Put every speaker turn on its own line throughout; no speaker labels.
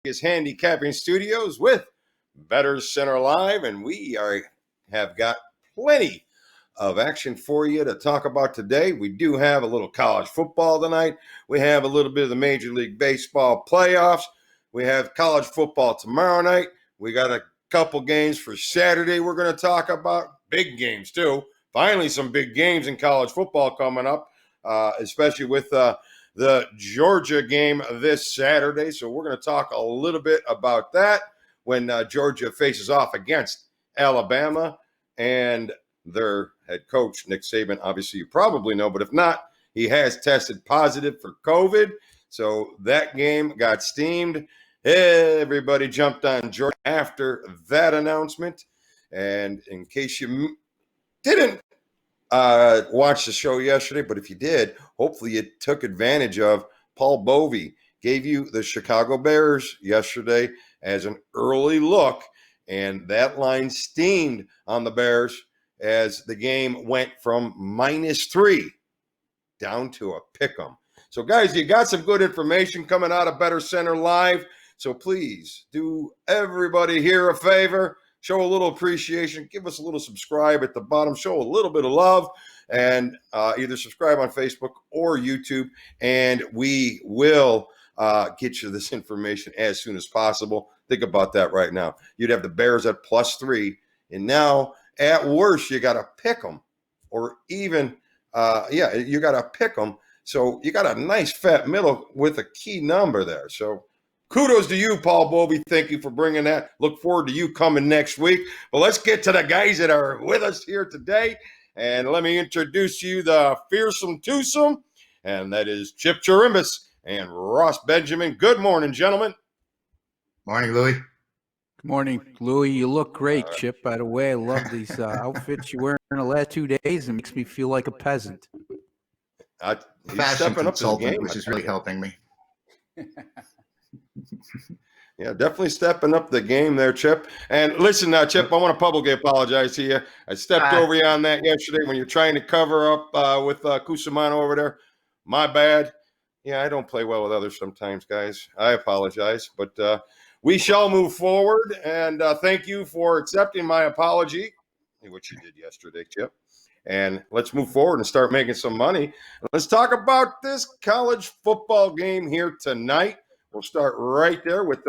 Is Handicapping Studios with Bettor Center Live, and we have got plenty of action for you to talk about today. We do have a little college football tonight. We have a little bit of the Major League Baseball playoffs. We have college football tomorrow night. We got a couple games for Saturday we're going to talk about. Big games, too. Finally, some big games in college football coming up, especially with the Georgia game this Saturday. So we're going to talk a little bit about that when Georgia faces off against Alabama and their head coach, Nick Saban. Obviously, you probably know, but if not, he has tested positive for COVID. So that game got steamed. Everybody jumped on Georgia after that announcement. And in case you didn't watch the show yesterday, but if you did, hopefully you took advantage of Paul Bovey gave you the Chicago Bears yesterday as an early look, and that line steamed on the Bears as the game went from -3 down to a pick'em. So guys, you got some good information coming out of Bettor Center Live, so please do everybody here a favor. Show a little appreciation. Give us a little subscribe at the bottom. Show a little bit of love and either subscribe on Facebook or YouTube. And we will get you this information as soon as possible. Think about that right now. You'd have the Bears at +3. And now, at worst, you got to pick them. Or even, you got to pick them. So you got a nice fat middle with a key number there. So kudos to you, Paul Bovey. Thank you for bringing that. Look forward to you coming next week. But let's get to the guys that are with us here today. And let me introduce you the fearsome twosome, and that is Chip Chirimbus and Ross Benjamin. Good morning, gentlemen.
Morning, Louie.
Good morning, Louie. You look great, Chip. By the way, I love these outfits you're wearing the last 2 days. It makes me feel like a peasant.
Fashion consultant, which is really helping me.
Yeah, definitely stepping up the game there, Chip. And listen now, Chip, I want to publicly apologize to you. I stepped over you on that yesterday when you're trying to cover up with Cusimano over there. My bad. Yeah, I don't play well with others sometimes, guys. I apologize. But we shall move forward. And thank you for accepting my apology, which you did yesterday, Chip. And let's move forward and start making some money. Let's talk about this college football game here tonight. We'll start right there with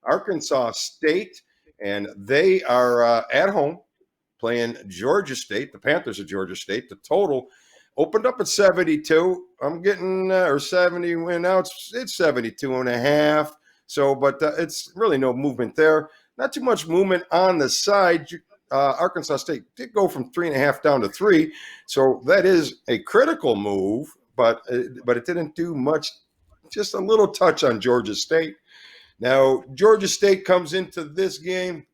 Arkansas State, and they are at home playing Georgia State, the Panthers of Georgia State. The total opened up at 72. I'm getting, or 70, now it's 72.5. So, but it's really no movement there. Not too much movement on the side. Arkansas State did go from 3.5 down to 3. So that is a critical move, but it didn't do much. Just a little touch on Georgia State. Now, Georgia State comes into this game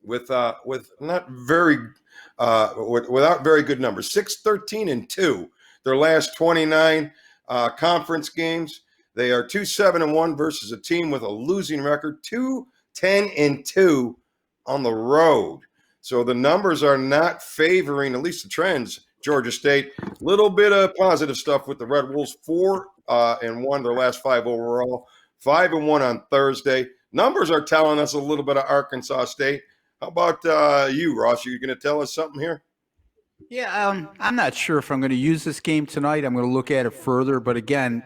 without very good numbers. 6-13-2. Their last 29 conference games. They are 2-7-1 versus a team with a losing record. 2-10-2 on the road. So the numbers are not favoring, at least the trends, Georgia State. Little bit of positive stuff with the Red Wolves. 4-1 their last 5 overall. 5-1 on Thursday. Numbers are telling us a little bit of Arkansas State. How about you, Ross? Are you going to tell us something here?
Yeah, I'm not sure if I'm going to use this game tonight. I'm going to look at it further. But again,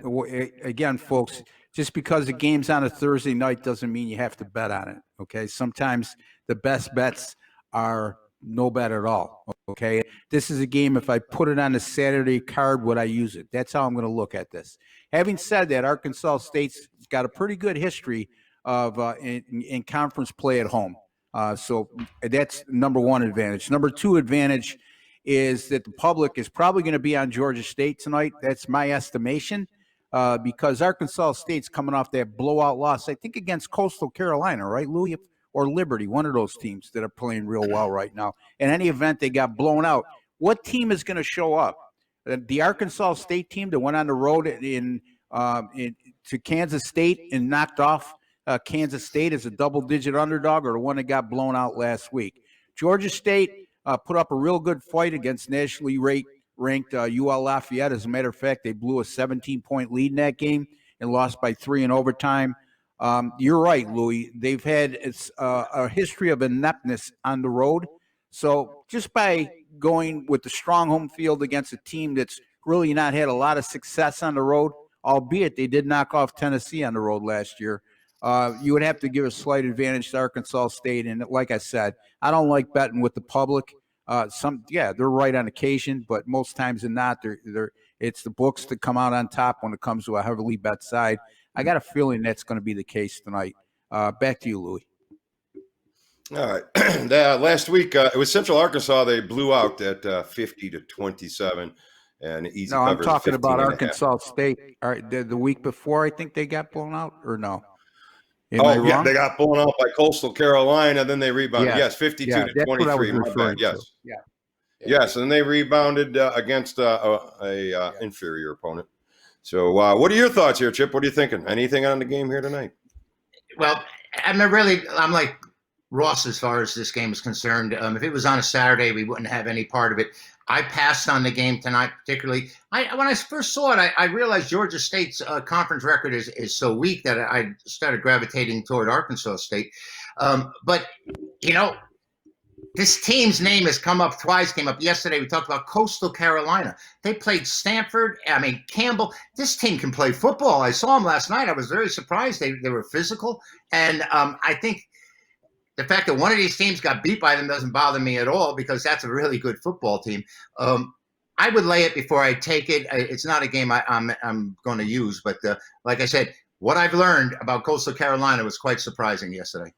folks, just because the game's on a Thursday night doesn't mean you have to bet on it. Okay, sometimes the best bets are no bet at all. Okay, this is a game. If I put it on a Saturday card, would I use it? That's how I'm going to look at this. Having said that, Arkansas State's got a pretty good history of in conference play at home. So that's number one advantage. Number two advantage is that the public is probably going to be on Georgia State tonight. That's my estimation, because Arkansas State's coming off that blowout loss, I think, against Coastal Carolina, right, Louis? Or Liberty, one of those teams that are playing real well right now. In any event, they got blown out. What team is going to show up? The Arkansas State team that went on the road to Kansas State and knocked off Kansas State as a double-digit underdog, or the one that got blown out last week? Georgia State put up a real good fight against nationally ranked UL Lafayette. As a matter of fact, they blew a 17-point lead in that game and lost by 3 in overtime. You're right, Louis. They've had a history of ineptness on the road. So just by going with the strong home field against a team that's really not had a lot of success on the road, albeit they did knock off Tennessee on the road last year, you would have to give a slight advantage to Arkansas State. And like I said, I don't like betting with the public. They're right on occasion, but most times than not, it's the books that come out on top when it comes to a heavily bet side. I got a feeling that's going to be the case tonight. Back to you, Louis.
All right. Last week, it was Central Arkansas. They blew out at 50-27. And easy
No, I'm
covers
talking about
15.5.
Arkansas State. All right, the week before, I think they got blown out, or no? Am I
Oh, yeah,
wrong?
they got blown out by Coastal Carolina. Then they rebounded.
Yes.
Yes, 52
Yeah,
to
that's what I was
23. My
referring
bad. Yes.
to. Yeah.
Yes, and they rebounded against a inferior opponent. So what are your thoughts here, Chip? What are you thinking? Anything on the game here tonight?
Well, I'm like Ross as far as this game is concerned. If it was on a Saturday, we wouldn't have any part of it. I passed on the game tonight, particularly. When I first saw it, I realized Georgia State's conference record is so weak that I started gravitating toward Arkansas State. But, this team's name has come up twice, came up yesterday. We talked about Coastal Carolina. They played Stanford. Campbell. This team can play football. I saw them last night. I was very surprised. They were physical. And I think the fact that one of these teams got beat by them doesn't bother me at all because that's a really good football team. I would lay it before I take it. It's not a game I'm going to use. But like I said, what I've learned about Coastal Carolina was quite surprising yesterday.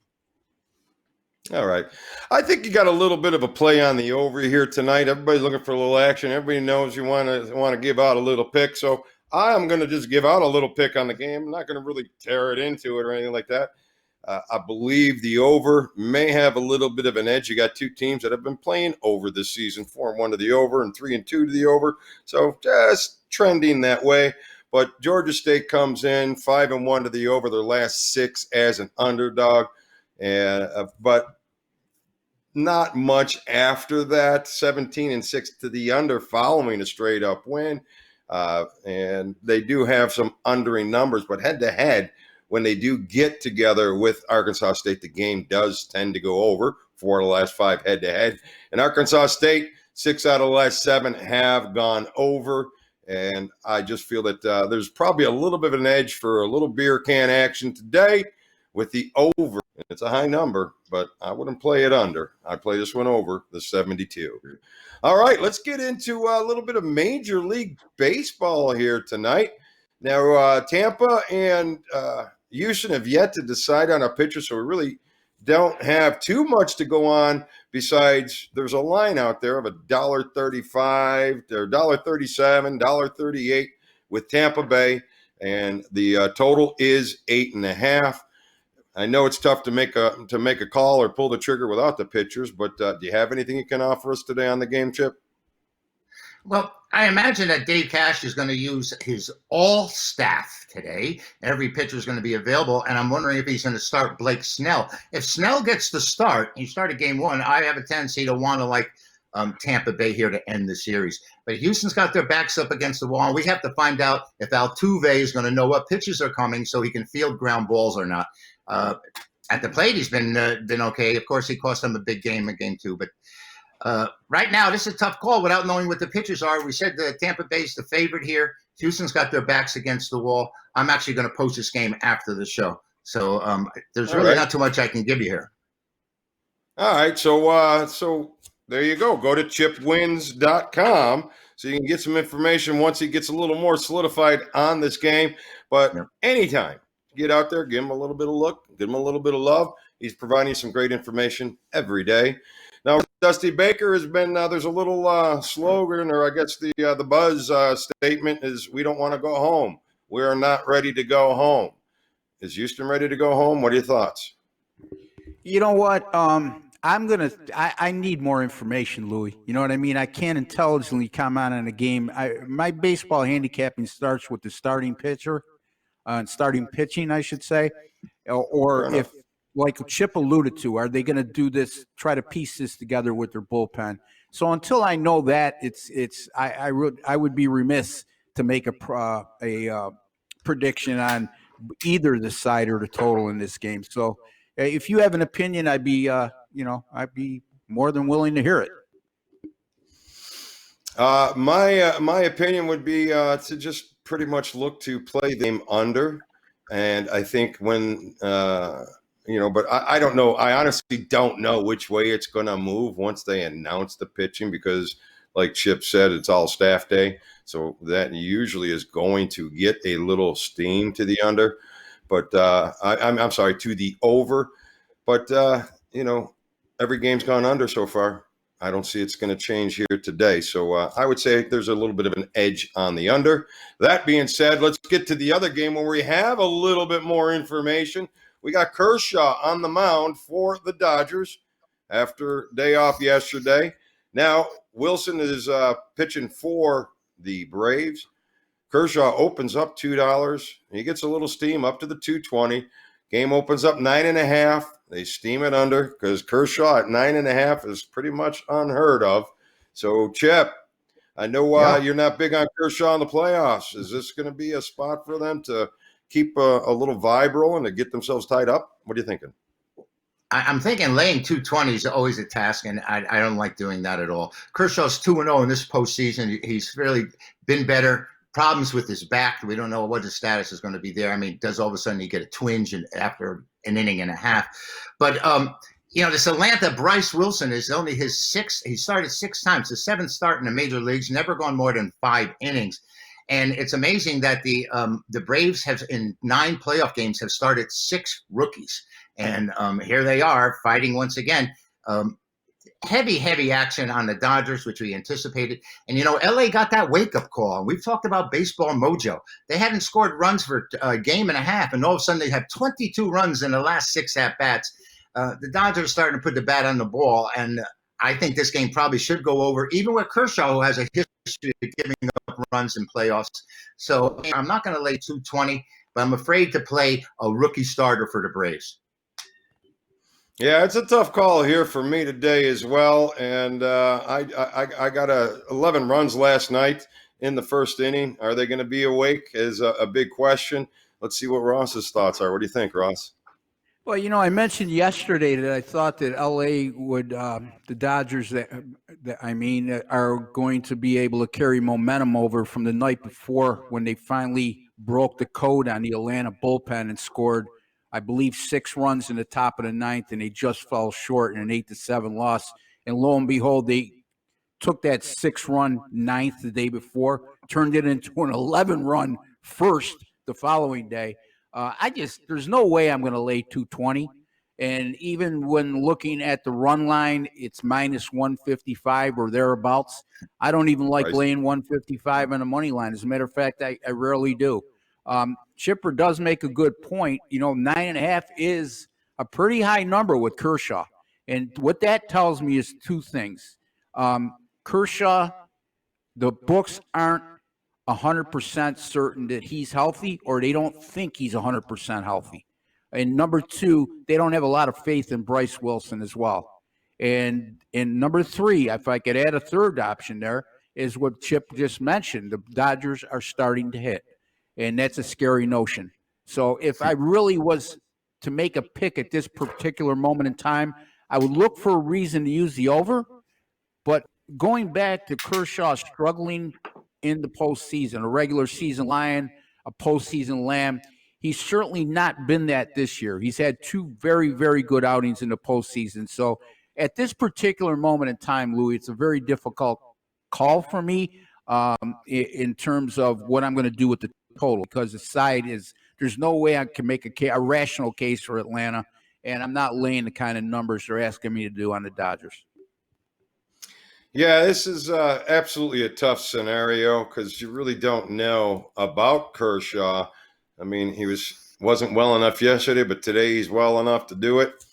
All right. I think you got a little bit of a play on the over here tonight. Everybody's looking for a little action. Everybody knows you want to give out a little pick. So I'm going to just give out a little pick on the game. I'm not going to really tear it into it or anything like that. I believe the over may have a little bit of an edge. You got two teams that have been playing over this season, 4-1 to the over and 3-2 to the over. So just trending that way. But Georgia State comes in 5-1 to the over their last 6 as an underdog. But not much after that, 17-6 to the under following a straight up win. And they do have some undering numbers, but head to head, when they do get together with Arkansas State, the game does tend to go over 4 of the last 5 head to head. And Arkansas State, 6 out of the last 7 have gone over. And I just feel that there's probably a little bit of an edge for a little beer can action today with the over. It's a high number, but I wouldn't play it under. I'd play this one over the 72. All right, let's get into a little bit of Major League Baseball here tonight. Now, Tampa and Houston have yet to decide on a pitcher, so we really don't have too much to go on besides there's a line out there of $1.35 or $1.37, $1.38 with Tampa Bay, and the total is 8.5. I know it's tough to make a call or pull the trigger without the pitchers, but do you have anything you can offer us today on the game, Chip?
Well, I imagine that Dave Cash is going to use his all staff today. Every pitcher is going to be available, and I'm wondering if he's going to start Blake Snell. If Snell gets the start, he started game 1, I have a tendency to want to like Tampa Bay here to end the series. But Houston's got their backs up against the wall, and we have to find out if Altuve is going to know what pitches are coming so he can field ground balls or not. At the plate, he's been okay. Of course, he cost them a big game in game 2. But right now, this is a tough call without knowing what the pitchers are. We said that Tampa Bay's the favorite here. Houston's got their backs against the wall. I'm actually going to post this game after the show. So there's really not too much I can give you here.
All right. So there you go. Go to chipwins.com so you can get some information once he gets a little more solidified on this game. But anytime, get out there, give him a little bit of look, give him a little bit of love. He's providing some great information every day. Now, Dusty Baker has been, there's a little slogan, or I guess the buzz statement is, we don't want to go home. We are not ready to go home. Is Houston ready to go home? What are your thoughts?
You know what? I need more information, Louis. You know what I mean? I can't intelligently comment on a game. My baseball handicapping starts with the starting pitcher, starting pitching, I should say, or if, like Chip alluded to, are they going to do this? Try to piece this together with their bullpen. So until I know that, I would be remiss to make a prediction on either the side or the total in this game. So if you have an opinion, I'd be more than willing to hear it.
My opinion would be to just pretty much look to play the game under, and I think when but I don't know. I honestly don't know which way it's going to move once they announce the pitching, because, like Chip said, it's all staff day, so that usually is going to get a little steam to the under. But I'm sorry, to the over. But every game's gone under so far. I don't see it's going to change here today. So I would say there's a little bit of an edge on the under. That being said, let's get to the other game where we have a little bit more information. We got Kershaw on the mound for the Dodgers after day off yesterday. Now, Wilson is pitching for the Braves. Kershaw opens up $2. He gets a little steam up to the 220. Game opens up 9.5. They steam it under because Kershaw at 9.5 is pretty much unheard of. So, Chip, I know you're not big on Kershaw in the playoffs. Is this going to be a spot for them to keep a little vibe rolling to get themselves tied up? What are you thinking?
I'm thinking laying 220 is always a task, and I don't like doing that at all. Kershaw's 2-0 in this postseason. He's really been better. Problems with his back. We don't know what his status is going to be there. I mean, does all of a sudden he get a twinge after an inning and a half? But, this Atlanta Bryce Wilson is only his sixth. He started 6 times, his 7th start in the major leagues, never gone more than 5 innings. And it's amazing that the Braves have, in 9 playoff games, have started 6 rookies. And here they are fighting once again. Heavy action on the Dodgers, which we anticipated. And, LA got that wake-up call. We've talked about baseball mojo. They hadn't scored runs for a game and a half, and all of a sudden they have 22 runs in the last 6 at-bats. The Dodgers are starting to put the bat on the ball, and I think this game probably should go over, even with Kershaw, who has a history of giving up runs in playoffs. So I'm not going to lay 220, but I'm afraid to play a rookie starter for the Braves.
Yeah, it's a tough call here for me today as well. And I got 11 runs last night in the first inning. Are they going to be awake is a big question. Let's see what Ross's thoughts are. What do you think, Ross?
Well, I mentioned yesterday that I thought that LA would, the Dodgers, are going to be able to carry momentum over from the night before when they finally broke the code on the Atlanta bullpen and scored, I believe, 6 runs in the top of the 9th, and they just fell short in an 8-7 loss. And lo and behold, they took that 6-run 9th the day before, turned it into an 11-run first the following day. There's no way I'm going to lay 220. And even when looking at the run line, it's minus 155 or thereabouts. I don't even like laying 155 on the money line. As a matter of fact, I rarely do. Chipper does make a good point. 9.5 is a pretty high number with Kershaw. And what that tells me is 2 things. Kershaw, the books aren't 100% certain that he's healthy, or they don't think he's 100% healthy. And number 2, they don't have a lot of faith in Bryce Wilson as well. And number 3, if I could add a third option there, is what Chip just mentioned. The Dodgers are starting to hit, and that's a scary notion. So if I really was to make a pick at this particular moment in time, I would look for a reason to use the over. But going back to Kershaw struggling in the postseason, a regular season lion, a postseason lamb, he's certainly not been that this year. He's had 2 very, very good outings in the postseason. So at this particular moment in time, Louis, it's a very difficult call for me in terms of what I'm going to do with the total, because the side is, there's no way I can make a rational case for Atlanta, and I'm not laying the kind of numbers they're asking me to do on the Dodgers.
Yeah, this is absolutely a tough scenario because you really don't know about Kershaw. I mean, he wasn't well enough yesterday, but today he's well enough to do it.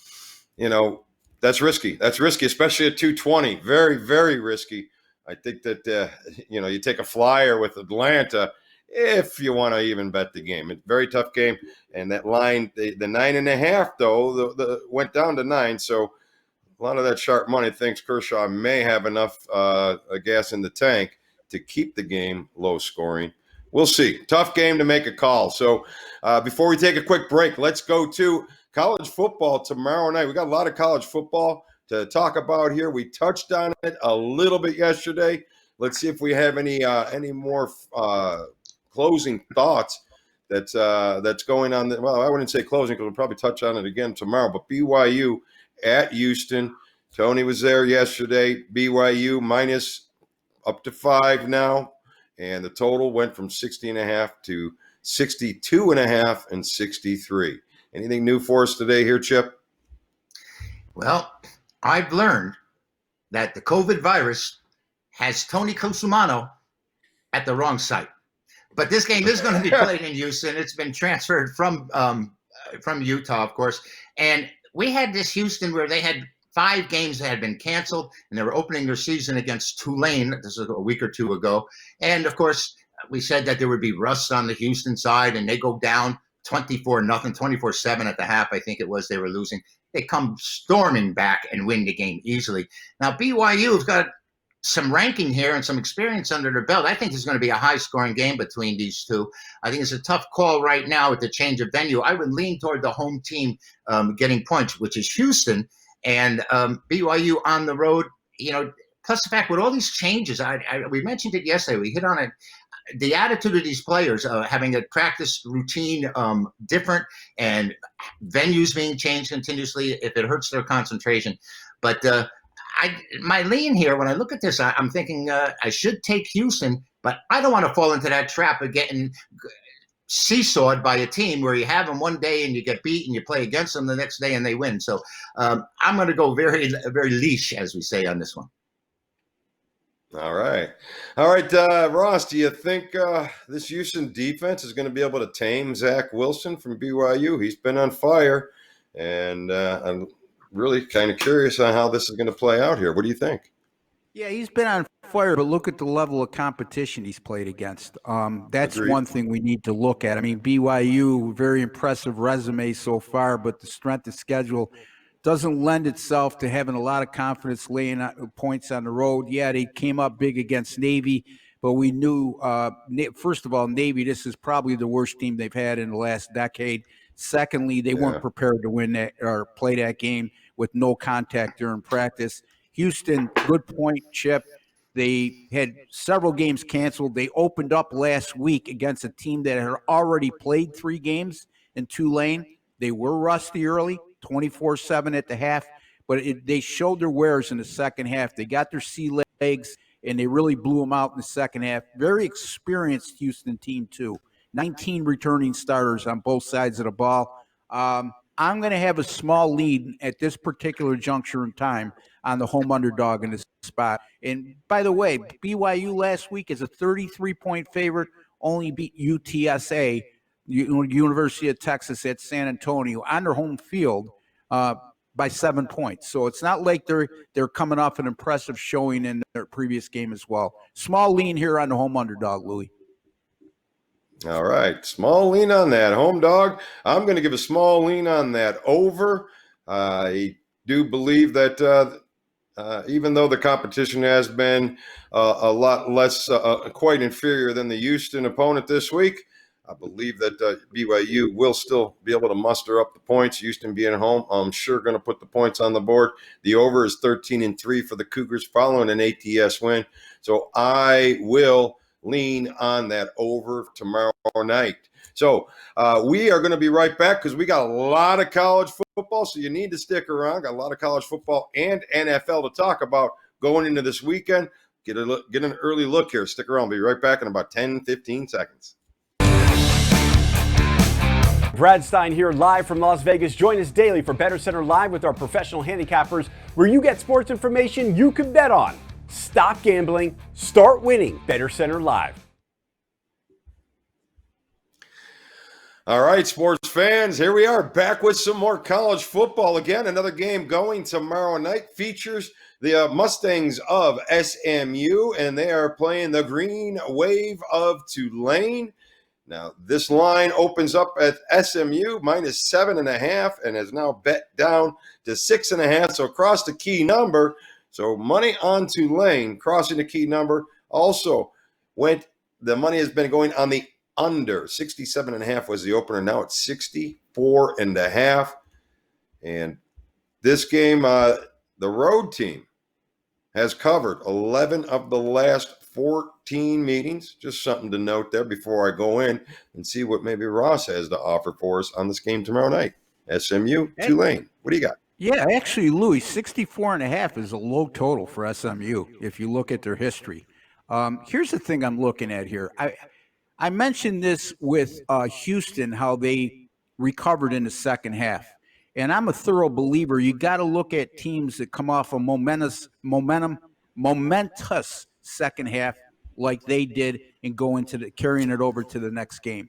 That's risky. That's risky, especially at 220. Very, very risky. I think that, you take a flyer with Atlanta if you want to even bet the game. It's a very tough game. And that line, the 9.5, though, the went down to 9. So a lot of that sharp money thinks Kershaw may have enough gas in the tank to keep the game low scoring. We'll see. Tough game to make a call. So before we take a quick break, let's go to college football tomorrow night. We got a lot of college football to talk about here. We touched on it a little bit yesterday. Let's see if we have any more closing thoughts that's going on. Well, I wouldn't say closing because we'll probably touch on it again tomorrow. But BYU at Houston. Tony was there yesterday. BYU minus up to 5 now. And the total went from 60.5 to 62.5 and 63. Anything new for us today here, Chip?
Well, I've learned that the COVID virus has Tony Cusumano at the wrong site. But this game is going to be played in Houston. It's been transferred from Utah, of course. And we had this Houston where they had 5 games that had been canceled, and they were opening their season against Tulane. This was a week or two ago. And, of course, we said that there would be rust on the Houston side, and they go down 24-0, 24-7 at the half, I think it was they were losing. They come storming back and win the game easily. Now, BYU has got some ranking here and some experience under their belt. I think it's going to be a high-scoring game between these two. I think it's a tough call right now with the change of venue. I would lean toward the home team getting points, which is Houston. And BYU on the road, plus the fact with all these changes, we mentioned it yesterday, we hit on it, the attitude of these players, having a practice routine different and venues being changed continuously, if it hurts their concentration. But my lean here, when I look at this, I'm thinking I should take Houston, but I don't want to fall into that trap of getting seesawed by a team where you have them one day and you get beat and you play against them the next day and they win. So I'm going to go very, very leash, as we say on this one.
All right, Ross, do you think this Houston defense is going to be able to tame Zach Wilson from BYU? He's been on fire, and I'm really kind of curious on how this is going to play out here. What do you think?
Yeah, he's been on fire, but look at the level of competition he's played against. That's
Agreed.
one thing we need to look at. I mean, BYU, very impressive resume so far, but the strength of schedule doesn't lend itself to having a lot of confidence laying points on the road. Yeah, they came up big against Navy, but we knew, first of all, Navy, this is probably the worst team they've had in the last decade. Secondly, they weren't prepared to win that or play that game with no contact during practice. Houston, good point, Chip. They had several games canceled. They opened up last week against a team that had already played 3 games in Tulane. They were rusty early, 24-7 at the half, but they showed their wares in the second half. They got their sea legs, and they really blew them out in the second half. Very experienced Houston team, too. 19 returning starters on both sides of the ball. I'm going to have a small lead at this particular juncture in time on the home underdog in this spot. And by the way, BYU last week is a 33-point favorite, only beat UTSA, University of Texas at San Antonio, on their home field by 7 points. So it's not like they're coming off an impressive showing in their previous game as well. Small lean here on the home underdog, Louis.
All right, small lean on that home dog. I'm going to give a small lean on that over. I do believe that even though the competition has been a lot less, quite inferior than the Houston opponent this week, I believe that BYU will still be able to muster up the points. Houston being at home, I'm sure going to put the points on the board. The over is 13-3 for the Cougars following an ATS win. So I will lean on that over tomorrow night. So we are going to be right back because we got a lot of college football, so you need to stick around. Got a lot of college football and NFL to talk about going into this weekend. Get an early look here. Stick around. We'll be right back in about 10-15 seconds.
Brad Stein here, live from Las Vegas. Join us daily for Bettor Center Live with our professional handicappers, where you get sports information you can bet on. Stop gambling, start winning. Bettor Center Live.
All right, sports fans, here we are back with some more college football. Again, another game going tomorrow night features the Mustangs of SMU, and they are playing the Green Wave of Tulane. Now, this line opens up at SMU minus 7.5 and has now bet down to 6.5. So across the key number. So money on Tulane crossing the key number also went the money has been going on the under. 67.5 was the opener. Now it's 64.5. And this game, the road team has covered 11 of the last 14 meetings. Just something to note there before I go in and see what maybe Ross has to offer for us on this game tomorrow night. SMU, Tulane. What do you got?
Yeah, actually, Louis, 64.5 is a low total for SMU if you look at their history. Here's the thing I'm looking at here. I mentioned this with Houston, how they recovered in the second half. And I'm a thorough believer. You got to look at teams that come off a momentous second half like they did and go into carrying it over to the next game.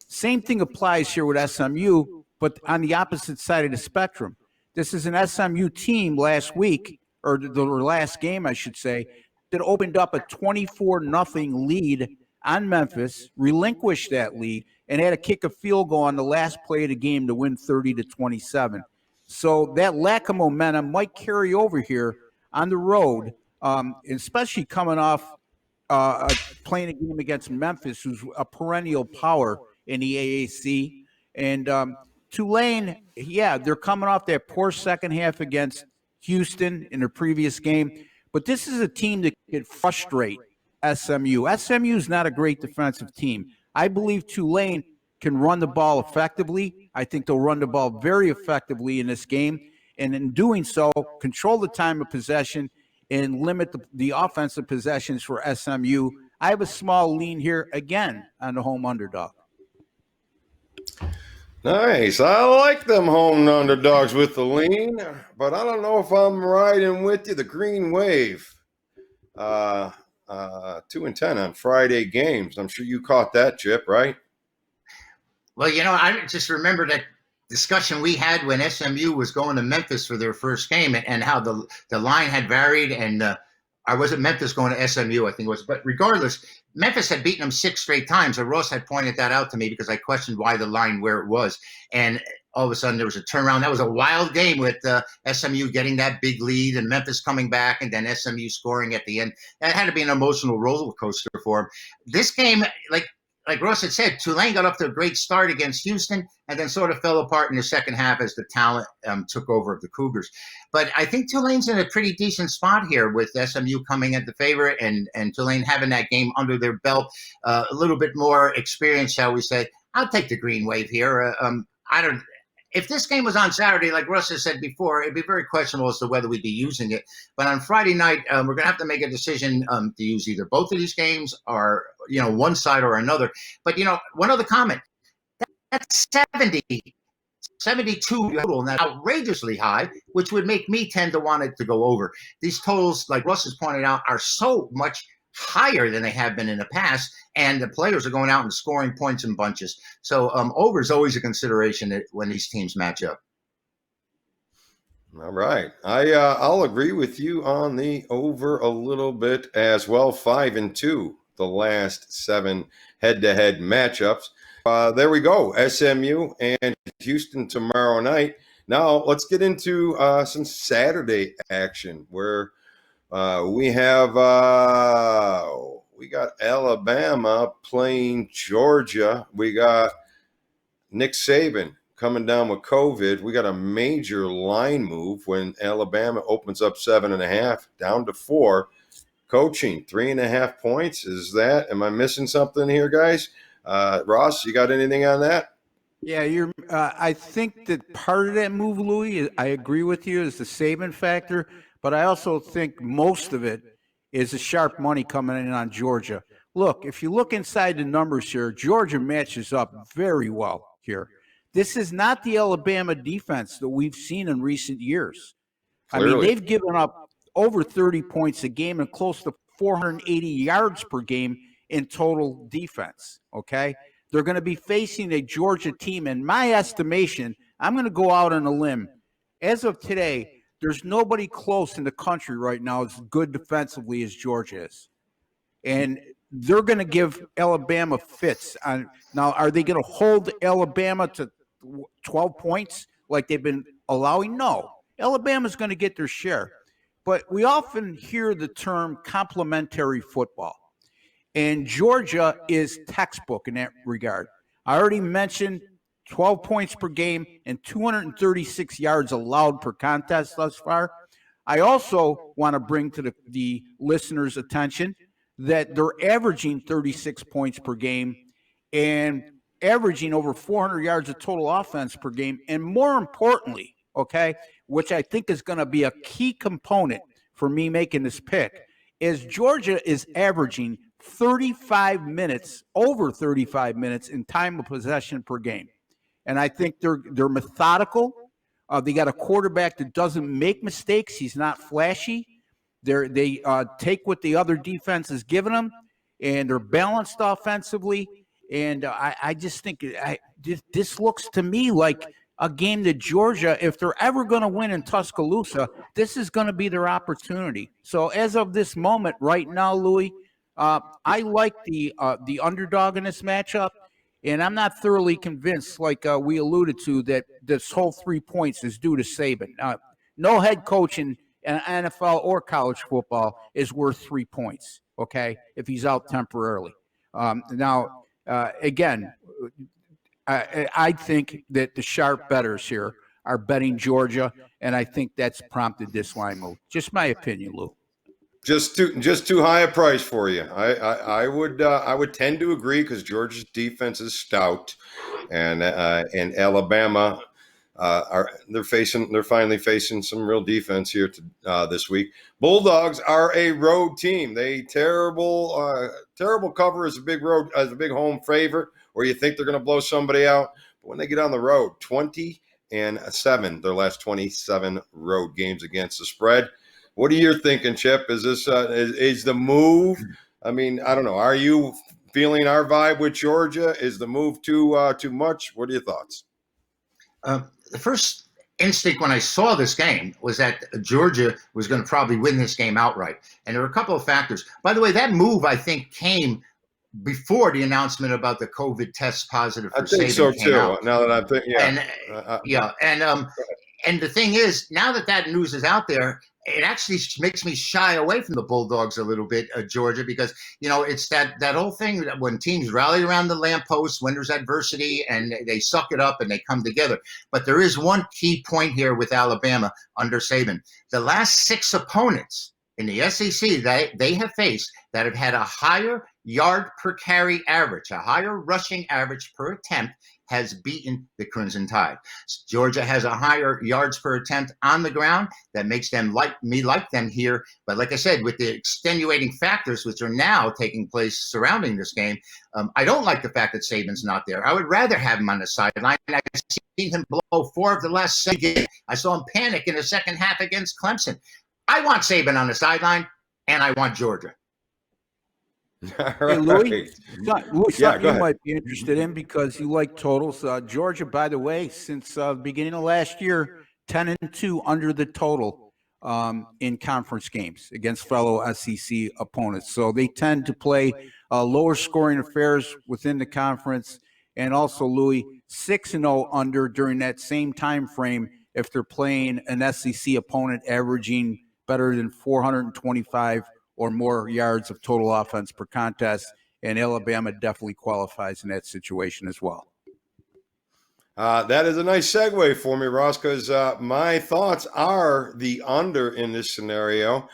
Same thing applies here with SMU, but on the opposite side of the spectrum. This is an SMU team last week, or the last game, I should say, that opened up a 24-0 lead on Memphis, relinquished that lead, and had to kick a field goal on the last play of the game to win 30-27. So that lack of momentum might carry over here on the road, especially coming off playing a game against Memphis, who's a perennial power in the AAC. And Tulane, yeah, they're coming off that poor second half against Houston in their previous game. But this is a team that could frustrate SMU. SMU is not a great defensive team. I believe Tulane can run the ball effectively. I think they'll run the ball very effectively in this game. And in doing so, control the time of possession and limit the offensive possessions for SMU. I have a small lean here, again, on the home underdog.
Nice. I like them home underdogs with the lean, but I don't know if I'm riding with you. The Green Wave, 2-10 on Friday games. I'm sure you caught that, Chip, right?
Well, I just remember that discussion we had when SMU was going to Memphis for their first game, and how the line had varied, and I wasn't Memphis going to SMU, I think it was. But regardless, Memphis had beaten them 6 straight times. And Ross had pointed that out to me because I questioned why the line where it was. And all of a sudden there was a turnaround. That was a wild game with SMU getting that big lead and Memphis coming back and then SMU scoring at the end. That had to be an emotional roller coaster for him. This game, like Ross had said, Tulane got off to a great start against Houston and then sort of fell apart in the second half as the talent took over of the Cougars. But I think Tulane's in a pretty decent spot here with SMU coming at the favorite and Tulane having that game under their belt, a little bit more experience, shall we say. I'll take the Green Wave here. If this game was on Saturday, like Russ has said before, it'd be very questionable as to whether we'd be using it. But on Friday night, we're going to have to make a decision to use either both of these games or, one side or another. But, one other comment. That's 72 total, and that's outrageously high, which would make me tend to want it to go over. These totals, like Russ has pointed out, are so much higher than they have been in the past, and the players are going out and scoring points in bunches. So over is always a consideration when these teams match up.
All right. I'll agree with you on the over a little bit as well. 5-2, the last 7 head-to-head matchups. There we go. SMU and Houston tomorrow night. Now let's get into some Saturday action where we got Alabama playing Georgia. We got Nick Saban coming down with COVID. We got a major line move when Alabama opens up 7.5 down to 4. Coaching 3.5 points. Am I missing something here, guys? Ross, you got anything on that?
Yeah, I think that part of that move, Louis, I agree with you, is the Saban factor, but I also think most of it is the sharp money coming in on Georgia. Look, if you look inside the numbers here, Georgia matches up very well here. This is not the Alabama defense that we've seen in recent years. Clearly. I mean, they've given up over 30 points a game and close to 480 yards per game in total defense, okay? They're going to be facing a Georgia team. In my estimation, I'm going to go out on a limb. As of today, there's nobody close in the country right now as good defensively as Georgia is. And they're going to give Alabama fits. Now, are they going to hold Alabama to 12 points like they've been allowing? No. Alabama's going to get their share. But we often hear the term complementary football. And Georgia is textbook in that regard. I already mentioned 12 points per game and 236 yards allowed per contest thus far. I also want to bring to the listeners' attention that they're averaging 36 points per game and averaging over 400 yards of total offense per game. And more importantly, okay, which I think is going to be a key component for me making this pick, is Georgia is averaging 35 minutes, over 35 minutes in time of possession per game. And I think they're methodical. They got a quarterback that doesn't make mistakes. He's not flashy. They take what the other defense is giving them, and they're balanced offensively. And I just think this looks to me like a game that Georgia, if they're ever going to win in Tuscaloosa, this is going to be their opportunity. So as of this moment, right now, Louis, I like the underdog in this matchup, and I'm not thoroughly convinced, like we alluded to, that this whole 3 points is due to Saban. No head coach in NFL or college football is worth 3 points, okay, if he's out temporarily. Again, I think that the sharp bettors here are betting Georgia, and I think that's prompted this line move. Just my opinion, Lou.
Just too high a price for you. I would tend to agree because Georgia's defense is stout, and Alabama they're finally facing some real defense here this week. Bulldogs are a road team. They terrible cover as a big home favorite, or you think they're going to blow somebody out. But when they get on the road, 20-7, their last 27 road games against the spread. What are you thinking, Chip? Is this is the move? I mean, I don't know. Are you feeling our vibe with Georgia? Is the move too much? What are your thoughts?
The first instinct when I saw this game was that Georgia was going to probably win this game outright. And there were a couple of factors. By the way, that move, I think, came before the announcement about the COVID test positive for Saban. I think so, too. Out.
Now that I'm thinking,
And the thing is, now that news is out there, it actually makes me shy away from the Bulldogs a little bit, Georgia, because, it's that whole thing that when teams rally around the lamppost when there's adversity and they suck it up and they come together. But there is one key point here with Alabama under Saban. The last 6 opponents in the SEC that they have faced that have had a higher yard per carry average, a higher rushing average per attempt, has beaten the Crimson Tide. Georgia has a higher yards per attempt on the ground that makes them like them here. But like I said, with the extenuating factors which are now taking place surrounding this game, I don't like the fact that Saban's not there. I would rather have him on the sideline. I've seen him blow 4 of the last 7 games. I saw him panic in the second half against Clemson. I want Saban on the sideline, and I want Georgia.
Hey, Louis, something you might be interested in because you like totals. Georgia, by the way, since the beginning of last year, 10-2 under the total in conference games against fellow SEC opponents. So they tend to play lower scoring affairs within the conference. And also, Louis, 6-0 under during that same time frame if they're playing an SEC opponent averaging better than 425 or more yards of total offense per contest, and Alabama definitely qualifies in that situation as well.
That is a nice segue for me, Ross, because my thoughts are the under in this scenario.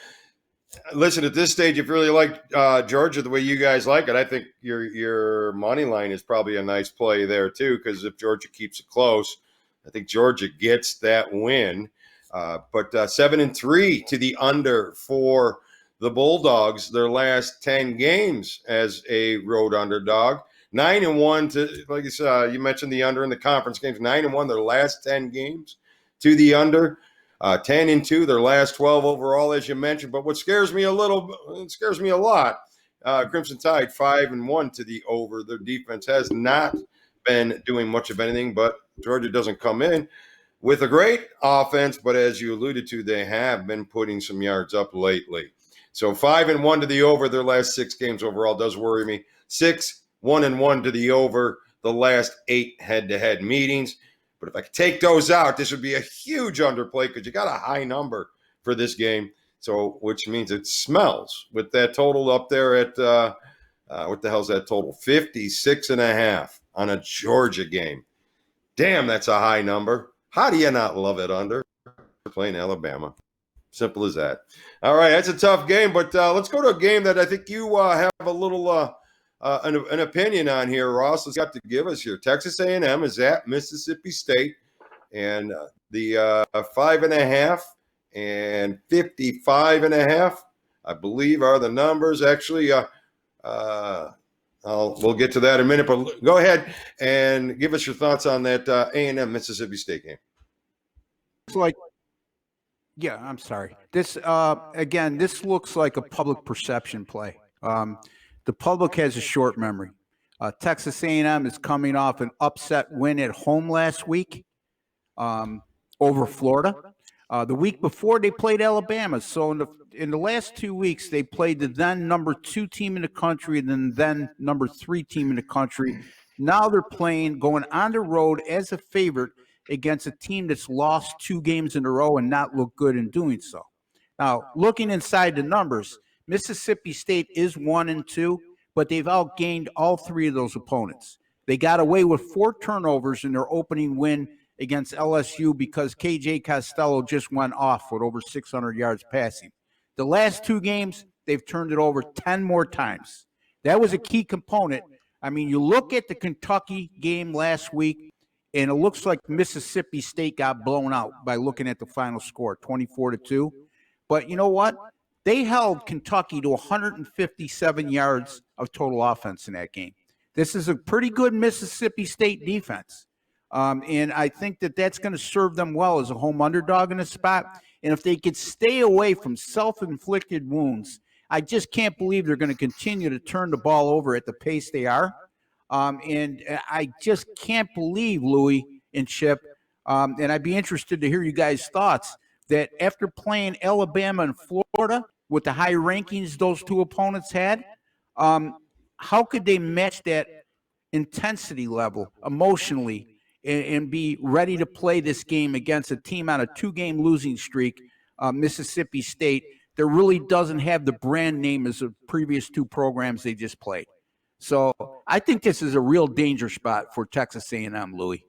Listen, at this stage, if you really like Georgia the way you guys like it, I think your money line is probably a nice play there too, because if Georgia keeps it close, I think Georgia gets that win. But 7-3 to the under for the Bulldogs, their last 10 games as a road underdog. 9-1 to, like you said, you mentioned the under in the conference games. 9-1 their last 10 games to the under. 10-2 their last 12 overall, as you mentioned. But what scares me a lot. Crimson Tide 5-1 to the over. Their defense has not been doing much of anything, but Georgia doesn't come in with a great offense. But as you alluded to, they have been putting some yards up lately. So 5-1 to the over their last 6 games overall does worry me. 6-1-1 to the over the last 8 head-to-head meetings. But if I could take those out, this would be a huge underplay because you got a high number for this game. So, which means it smells with that total up there at What the hell's that total? 56.5 on a Georgia game. Damn, that's a high number. How do you not love it under? Playing Alabama. Simple as that. All right, that's a tough game, but let's go to a game that I think you have a little an opinion on here, Ross. Let's got to give us here. Texas A&M is at Mississippi State, and the 5.5 and 55.5, I believe, are the numbers. Actually, we'll get to that in a minute, but go ahead and give us your thoughts on that A&M Mississippi State game.
It's like, yeah, I'm sorry. This again, this looks like a public perception play. The public has a short memory. Texas A&M is coming off an upset win at home last week over Florida. The week before they played Alabama. So in the last 2 weeks, they played the then number 2 team in the country and then number 3 team in the country. Now they're going on the road as a favorite against a team that's lost 2 games in a row and not look good in doing so. Now, looking inside the numbers, Mississippi State is 1-2, but they've outgained all 3 of those opponents. They got away with 4 turnovers in their opening win against LSU because KJ Costello just went off with over 600 yards passing. The last 2 games, they've turned it over 10 more times. That was a key component. I mean, you look at the Kentucky game last week, and it looks like Mississippi State got blown out by looking at the final score, 24-2. But you know what? They held Kentucky to 157 yards of total offense in that game. This is a pretty good Mississippi State defense. And I think that that's going to serve them well as a home underdog in this spot. And if they could stay away from self-inflicted wounds, I just can't believe they're going to continue to turn the ball over at the pace they are. And I just can't believe, Louis and Chip, and I'd be interested to hear you guys' thoughts, that after playing Alabama and Florida with the high rankings those 2 opponents had, how could they match that intensity level emotionally and be ready to play this game against a team on a 2-game losing streak, Mississippi State, that really doesn't have the brand name as the previous 2 programs they just played? So I think this is a real danger spot for Texas A&M, Louis.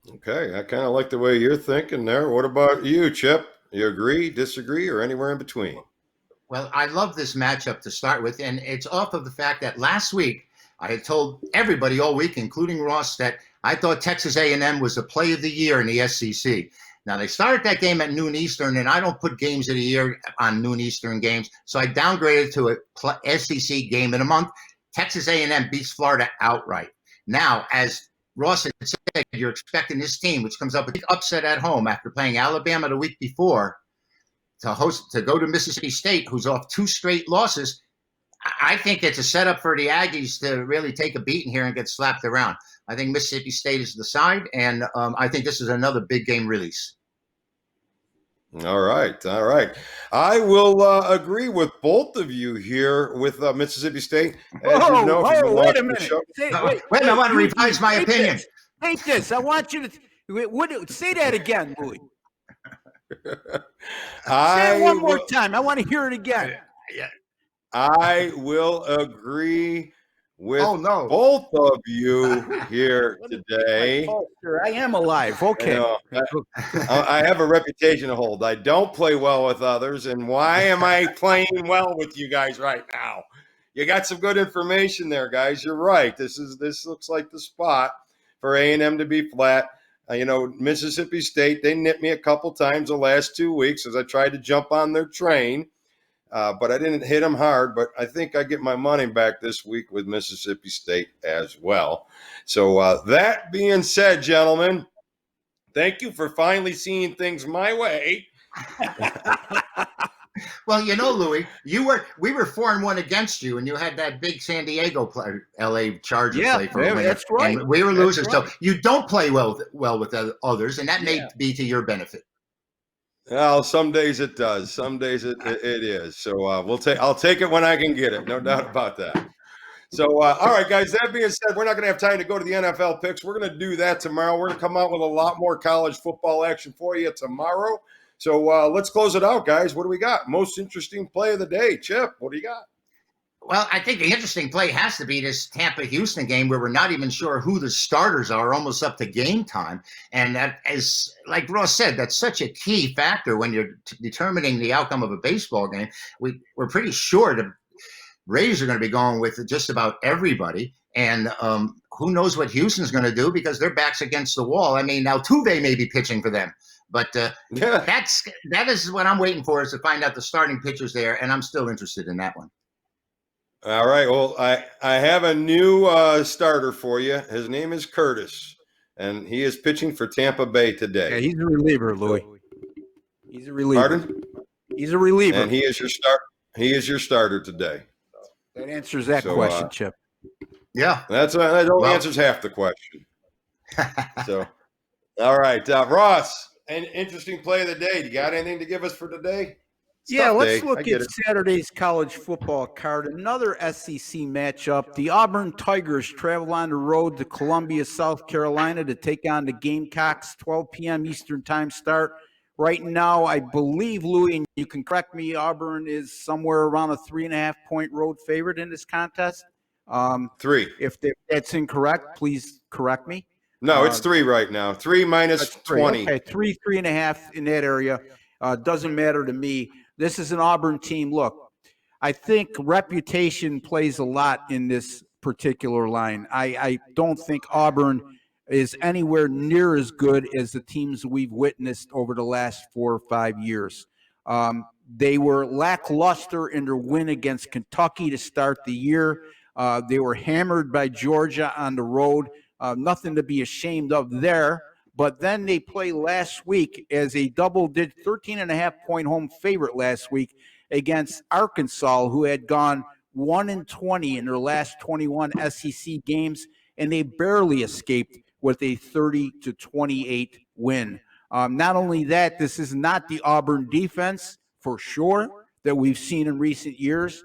Okay, I kind of like the way you're thinking there. What about you, Chip? You agree, disagree, or anywhere in between?
Well, I love this matchup to start with, and it's off of the fact that last week I had told everybody all week, including Ross, that I thought Texas A&M was the play of the year in the SEC. Now, they started that game at noon Eastern, and I don't put games of the year on noon Eastern games, so I downgraded to a SEC game in a month. Texas A&M beats Florida outright. Now, as Ross had said, you're expecting this team, which comes up with an upset at home after playing Alabama the week before, to go to Mississippi State, who's off 2 straight losses. I think it's a setup for the Aggies to really take a beating here and get slapped around. I think Mississippi State is the side, and I think this is another big game release.
All right. I will agree with both of you here with Mississippi State. As you know,
wait a minute.
Wait, I want to revise my opinion.
Take this. I want you to say that again, Louis. Say it one more time. I want to hear it again.
I will agree with both of you here today.
I am alive. Okay.
I have a reputation to hold. I don't play well with others. And why am I playing well with you guys right now? You got some good information there, guys. You're right. This looks like the spot for A&M to be flat. Mississippi State, they nipped me a couple times the last 2 weeks as I tried to jump on their train. But I didn't hit them hard. But I think I get my money back this week with Mississippi State as well. So that being said, gentlemen, thank you for finally seeing things my way.
Well, Louis, we were 4-1 against you, and you had that big San Diego LA Charger play for a winner.
That's right.
And we were losers. Right. So you don't play well with others, and that may be to your benefit.
Well, some days it does. Some days it is. So I'll take it when I can get it. No doubt about that. So, all right, guys, that being said, we're not going to have time to go to the NFL picks. We're going to do that tomorrow. We're going to come out with a lot more college football action for you tomorrow. So let's close it out, guys. What do we got? Most interesting play of the day. Chip, what do you got?
Well, I think the interesting play has to be this Tampa-Houston game where we're not even sure who the starters are, almost up to game time. And that is, like Ross said, that's such a key factor when you're determining the outcome of a baseball game. We're pretty sure the Rays are going to be going with just about everybody. And who knows what Houston's going to do because their back's against the wall. I mean, now Tuve may be pitching for them. But that is what I'm waiting for, is to find out the starting pitchers there, and I'm still interested in that one.
All right. Well, I have a new starter for you. His name is Curtis, and he is pitching for Tampa Bay today.
Yeah, he's a reliever, Louis. He's a reliever.
Pardon?
He's a reliever.
And he is your start. He is your starter today.
That answers that question, Chip.
Yeah,
that only answers half the question. So, all right, Ross. An interesting play of the day. You got anything to give us for today?
Yeah, let's look at Saturday's college football card. Another SEC matchup. The Auburn Tigers travel on the road to Columbia, South Carolina to take on the Gamecocks. 12 p.m. Eastern time start. Right now, I believe, Louis, and you can correct me, Auburn is somewhere around a 3.5-point road favorite in this contest.
3.
If that's incorrect, please correct me.
No, it's 3 right now. 3 minus 20.
Okay, 3.5 in that area. Doesn't matter to me. This is an Auburn team. Look, I think reputation plays a lot in this particular line. I don't think Auburn is anywhere near as good as the teams we've witnessed over the last 4 or 5 years. They were lackluster in their win against Kentucky to start the year. They were hammered by Georgia on the road. Nothing to be ashamed of there. But then they play last week as a double-digit 13.5-point home favorite last week against Arkansas, who had gone 1-20 in their last 21 SEC games, and they barely escaped with a 30-28 win. Not only that, this is not the Auburn defense for sure that we've seen in recent years.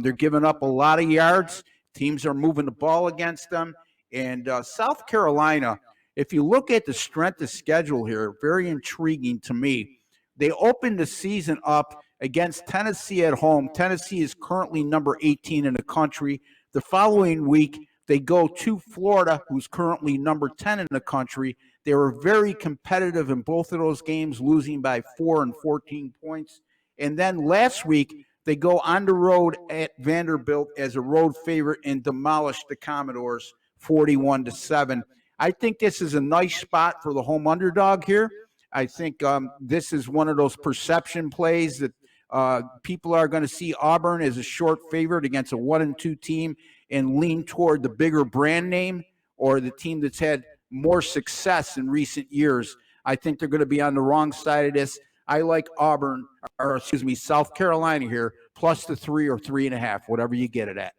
They're giving up a lot of yards. Teams are moving the ball against them. And South Carolina, if you look at the strength of schedule here, very intriguing to me. They opened the season up against Tennessee at home. Tennessee is currently number 18 in the country. The following week, they go to Florida, who's currently number 10 in the country. They were very competitive in both of those games, losing by 4 and 14 points. And then last week, they go on the road at Vanderbilt as a road favorite and demolish the Commodores 41-7. I think this is a nice spot for the home underdog here. I think this is one of those perception plays that people are going to see Auburn as a short favorite against a 1-2 team and lean toward the bigger brand name or the team that's had more success in recent years. I think they're going to be on the wrong side of this. I like South Carolina here, plus the 3 or 3.5, whatever you get it at.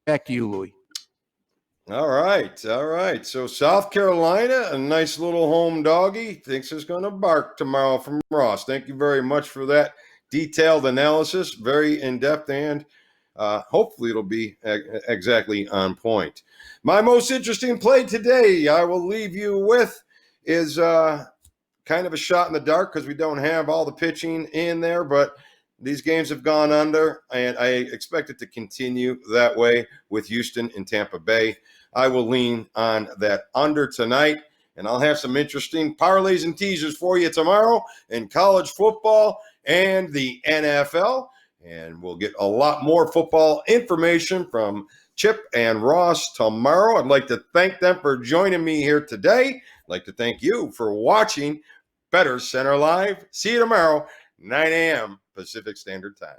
Back to you, Louis.
All right. So South Carolina, a nice little home doggy, thinks it's going to bark tomorrow from Ross. Thank you very much for that detailed analysis, very in-depth, and hopefully it'll be exactly on point. My most interesting play today I will leave you with is kind of a shot in the dark because we don't have all the pitching in there, but these games have gone under, and I expect it to continue that way with Houston and Tampa Bay. I will lean on that under tonight, and I'll have some interesting parlays and teasers for you tomorrow in college football and the NFL, and we'll get a lot more football information from Chip and Ross tomorrow. I'd like to thank them for joining me here today. I'd like to thank you for watching Bettor Center Live. See you tomorrow, 9 a.m. Pacific Standard Time.